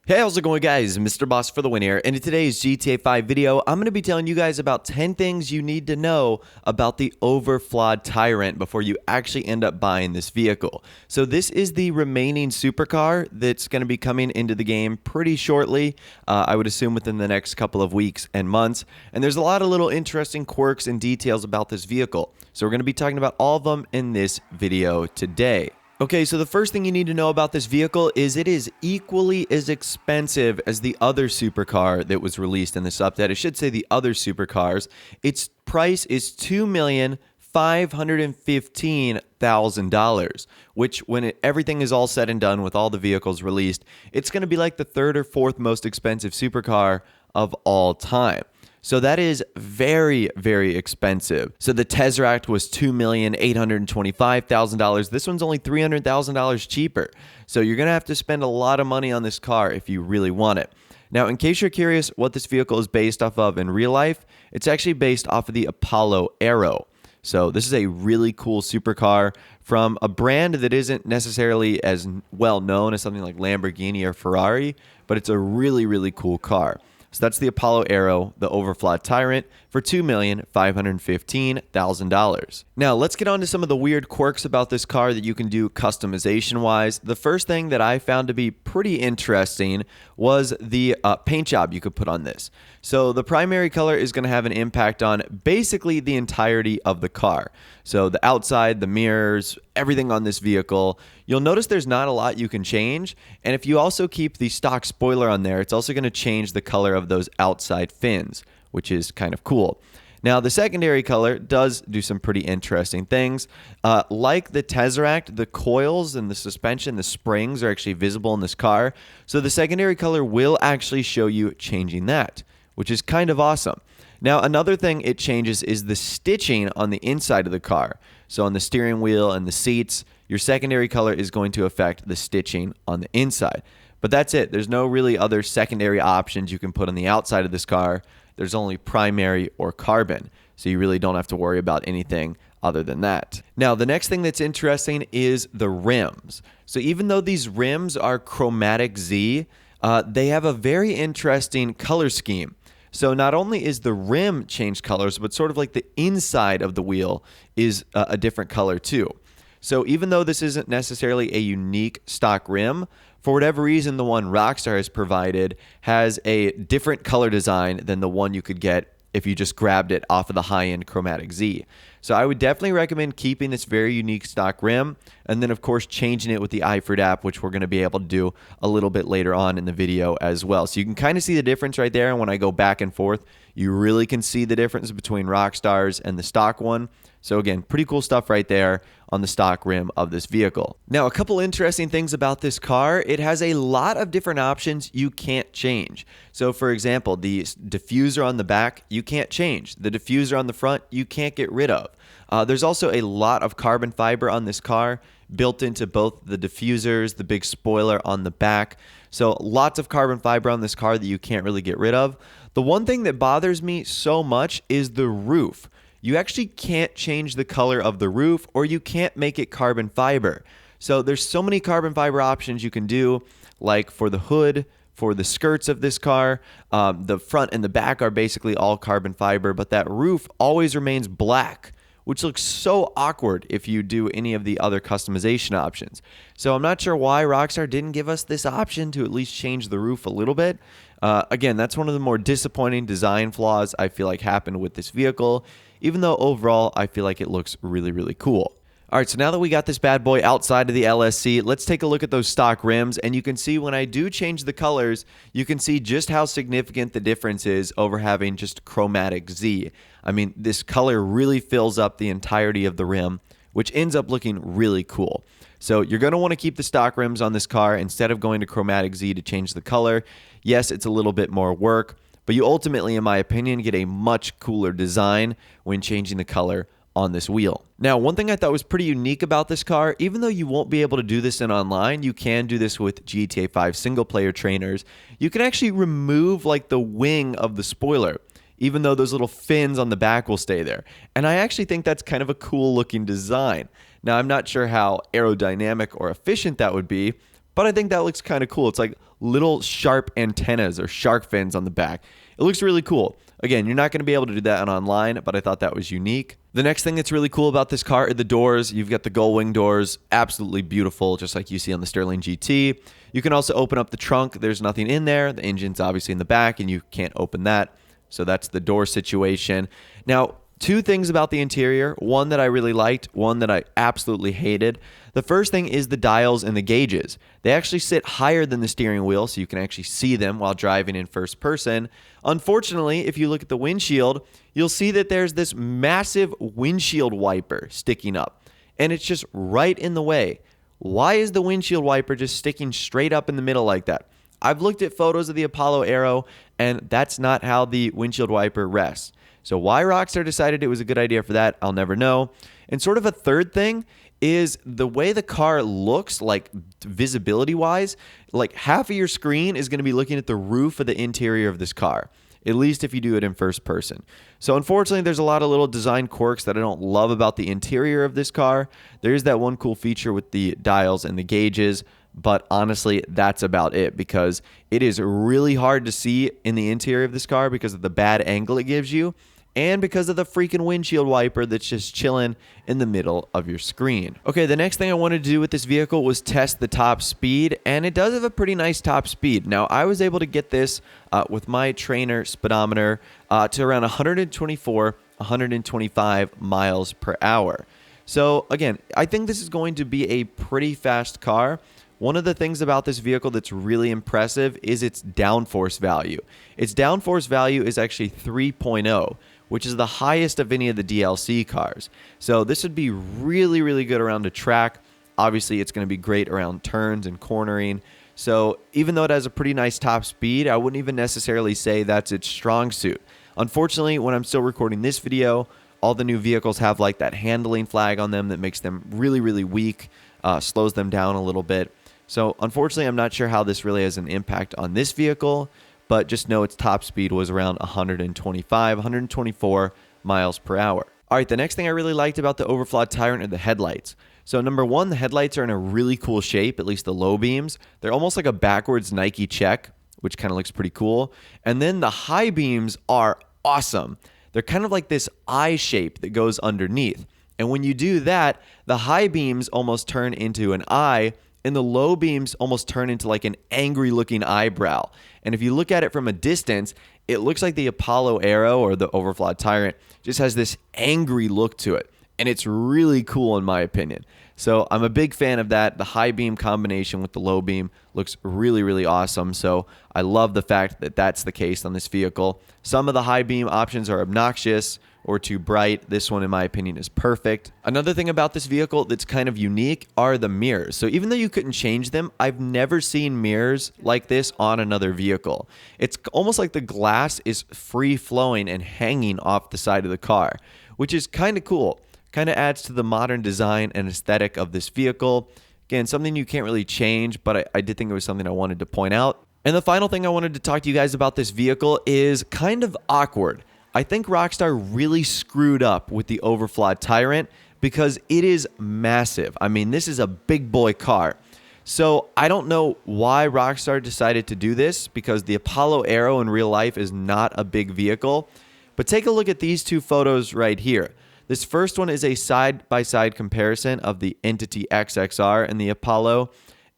Hey, how's it going, guys? Mr. Boss for the win here. And in today's GTA 5 video, I'm going to be telling you guys about 10 things you need to know about the Overflod Tyrant before you actually end up buying this vehicle. So this is the remaining supercar that's going to be coming into the game pretty shortly. I would assume within the next couple of weeks and months. And there's a lot of little interesting quirks and details about this vehicle. So we're going to be talking about all of them in this video today. Okay, so the first thing you need to know about this vehicle is it is equally as expensive as the other supercar that was released in this update. I should say the other supercars. Its price is $2,515,000, which when everything is all said and done with all the vehicles released, it's going to be like the third or fourth most expensive supercar of all time. So that is very, very expensive. So the Tesseract was $2,825,000. This one's only $300,000 cheaper. So you're going to have to spend a lot of money on this car if you really want it. Now, in case you're curious what this vehicle is based off of in real life, it's actually based off of the Apollo Aero. So this is a really cool supercar from a brand that isn't necessarily as well known as something like Lamborghini or Ferrari, but it's a really, really cool car. So that's the Apollo Aero, the Overflod Tyrant, for $2,515,000. Now, let's get on to some of the weird quirks about this car that you can do customization-wise. The first thing that I found to be pretty interesting was the paint job you could put on this. So the primary color is going to have an impact on basically the entirety of the car. So the outside, the mirrors, everything on this vehicle. You'll notice there's not a lot you can change. And if you also keep the stock spoiler on there, it's also going to change the color of those outside fins, which is kind of cool. Now, the secondary color does do some pretty interesting things. Like the Tesseract, the coils and the suspension, the springs are actually visible in this car. So the secondary color will actually show you changing that, which is kind of awesome. Now, another thing it changes is the stitching on the inside of the car. So on the steering wheel and the seats, your secondary color is going to affect the stitching on the inside. But that's it. There's no really other secondary options you can put on the outside of this car. There's only primary or carbon. So you really don't have to worry about anything other than that. Now, the next thing that's interesting is the rims. So even though these rims are chromatic Z, they have a very interesting color scheme. So not only is the rim changed colors, but sort of like the inside of the wheel is a different color too. So even though this isn't necessarily a unique stock rim, for whatever reason, the one Rockstar has provided has a different color design than the one you could get if you just grabbed it off of the high-end Chromatic Z. So I would definitely recommend keeping this very unique stock rim, and then of course changing it with the iFruit app, which we're going to be able to do a little bit later on in the video as well. So you can kind of see the difference right there, and when I go back and forth, you really can see the difference between Rockstar's and the stock one. So again, pretty cool stuff right there on the stock rim of this vehicle. Now, a couple interesting things about this car. It has a lot of different options you can't change. So for example, the diffuser on the back, you can't change. The diffuser on the front, you can't get rid of. There's also a lot of carbon fiber on this car built into both the diffusers, the big spoiler on the back. So lots of carbon fiber on this car that you can't really get rid of. The one thing that bothers me so much is the roof. You actually can't change the color of the roof, or you can't make it carbon fiber. So there's so many carbon fiber options you can do, like for the hood, for the skirts of this car. The front and the back are basically all carbon fiber, but that roof always remains black, which looks so awkward if you do any of the other customization options. So I'm not sure why Rockstar didn't give us this option to at least change the roof a little bit. Again, that's one of the more disappointing design flaws I feel like happened with this vehicle, even though overall I feel like it looks really, really cool. All right, so now that we got this bad boy outside of the LSC, let's take a look at those stock rims, and you can see when I do change the colors, you can see just how significant the difference is over having just Chromatic Z. I mean, this color really fills up the entirety of the rim, which ends up looking really cool. So you're going to want to keep the stock rims on this car instead of going to Chromatic Z to change the color. Yes, it's a little bit more work, but you ultimately, in my opinion, get a much cooler design when changing the color on this wheel. Now, one thing I thought was pretty unique about this car, even though you won't be able to do this in online, you can do this with GTA 5 single player trainers. You can actually remove like the wing of the spoiler, even though those little fins on the back will stay there. And I actually think that's kind of a cool looking design. Now, I'm not sure how aerodynamic or efficient that would be, but I think that looks kind of cool. It's like little sharp antennas or shark fins on the back. It looks really cool. Again, you're not going to be able to do that on online, but I thought that was unique. The next thing that's really cool about this car are the doors. You've got the gull wing doors, absolutely beautiful, just like you see on the Sterling GT. You can also open up the trunk. There's nothing in there. The engine's obviously in the back, and you can't open that. So that's the door situation. Now, two things about the interior, one that I really liked, one that I absolutely hated. The first thing is the dials and the gauges. They actually sit higher than the steering wheel, so you can actually see them while driving in first person. Unfortunately, if you look at the windshield, you'll see that there's this massive windshield wiper sticking up, and it's just right in the way. Why is the windshield wiper just sticking straight up in the middle like that? I've looked at photos of the Apollo Aero, and that's not how the windshield wiper rests. So why Rockstar decided it was a good idea for that, I'll never know. And sort of a third thing is the way the car looks, like visibility-wise, like half of your screen is going to be looking at the roof of the interior of this car, at least if you do it in first person. So unfortunately, there's a lot of little design quirks that I don't love about the interior of this car. There is that one cool feature with the dials and the gauges, but honestly, that's about it, because it is really hard to see in the interior of this car because of the bad angle it gives you, and because of the freaking windshield wiper that's just chilling in the middle of your screen. Okay, the next thing I wanted to do with this vehicle was test the top speed, and it does have a pretty nice top speed. Now, I was able to get this with my trainer speedometer to around 124, 125 miles per hour. So again, I think this is going to be a pretty fast car. One of the things about this vehicle that's really impressive is its downforce value. Its downforce value is actually 3.0, which is the highest of any of the DLC cars. So this would be really, really good around a track. Obviously, it's going to be great around turns and cornering. So even though it has a pretty nice top speed, I wouldn't even necessarily say that's its strong suit. Unfortunately, when I'm still recording this video, all the new vehicles have like that handling flag on them that makes them really, really weak, slows them down a little bit. So unfortunately, I'm not sure how this really has an impact on this vehicle, but just know its top speed was around 125, 124 miles per hour. All right, the next thing I really liked about the Overflod Tyrant are the headlights. So number one, the headlights are in a really cool shape, at least the low beams. They're almost like a backwards Nike check, which kind of looks pretty cool. And then the high beams are awesome. They're kind of like this eye shape that goes underneath. And when you do that, the high beams almost turn into an eye, and the low beams almost turn into like an angry looking eyebrow. And if you look at it from a distance, it looks like the Apollo Aero or the Overflod Tyrant just has this angry look to it. And it's really cool in my opinion. So I'm a big fan of that. The high beam combination with the low beam looks really, really awesome. So I love the fact that that's the case on this vehicle. Some of the high beam options are obnoxious or too bright. This one, in my opinion, is perfect. Another thing about this vehicle that's kind of unique are the mirrors. So even though you couldn't change them, I've never seen mirrors like this on another vehicle. It's almost like the glass is free flowing and hanging off the side of the car, which is kind of cool. Kind of adds to the modern design and aesthetic of this vehicle. Again, something you can't really change, but I did think it was something I wanted to point out. And the final thing I wanted to talk to you guys about this vehicle is kind of awkward. I think Rockstar really screwed up with the Overflod Tyrant because it is massive. I mean, this is a big boy car. So I don't know why Rockstar decided to do this, because the Apollo Aero in real life is not a big vehicle. But take a look at these two photos right here. This first one is a side-by-side comparison of the Entity XXR and the Apollo.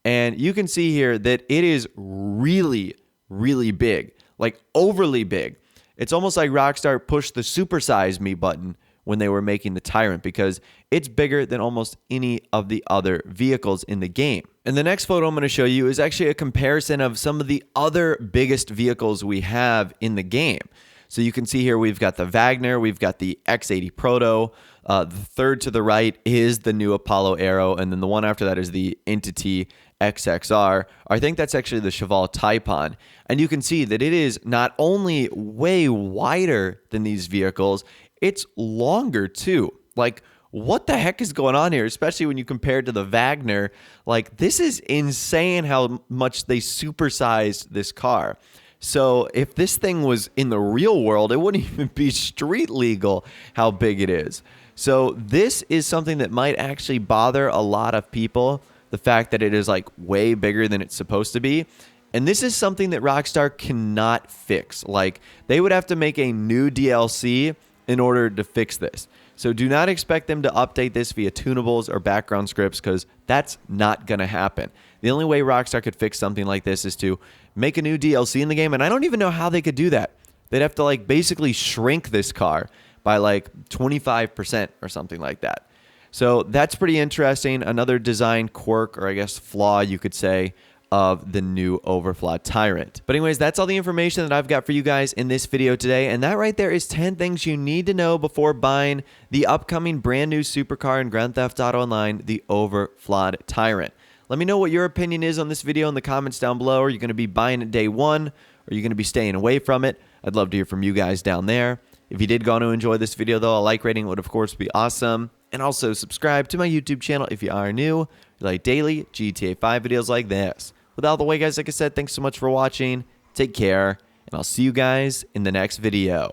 And you can see here that it is really, really big, like overly big. It's almost like Rockstar pushed the supersize me button when they were making the Tyrant, because it's bigger than almost any of the other vehicles in the game. And the next photo I'm going to show you is actually a comparison of some of the other biggest vehicles we have in the game. So you can see here we've got the Wagner, we've got the X80 Proto, the third to the right is the new Apollo Aero, and then the one after that is the Entity XXR. I think that's actually the Cheval Taipan. And you can see that it is not only way wider than these vehicles, it's longer too. Like, what the heck is going on here, especially when you compare it to the Wagner? Like, this is insane how much they supersized this car. So if this thing was in the real world, it wouldn't even be street legal how big it is. So this is something that might actually bother a lot of people the fact that it is like way bigger than it's supposed to be. And this is something that Rockstar cannot fix. Like, they would have to make a new DLC in order to fix this. So do not expect them to update this via tunables or background scripts, because that's not going to happen. The only way Rockstar could fix something like this is to make a new DLC in the game, and I don't even know how they could do that. They'd have to like basically shrink this car by like 25% or something like that. So that's pretty interesting. Another design quirk, or I guess flaw you could say, of the new Overflod Tyrant. But anyways, that's all the information that I've got for you guys in this video today. And that right there is 10 things you need to know before buying the upcoming brand new supercar in Grand Theft Auto Online, the Overflod Tyrant. Let me know what your opinion is on this video in the comments down below. Are you going to be buying it day one? Or are you going to be staying away from it? I'd love to hear from you guys down there. If you did go on to enjoy this video, though, a like rating would, of course, be awesome. And also subscribe to my YouTube channel if you are new. You like daily GTA 5 videos like this. With all the way, guys, like I said, thanks so much for watching. Take care, and I'll see you guys in the next video.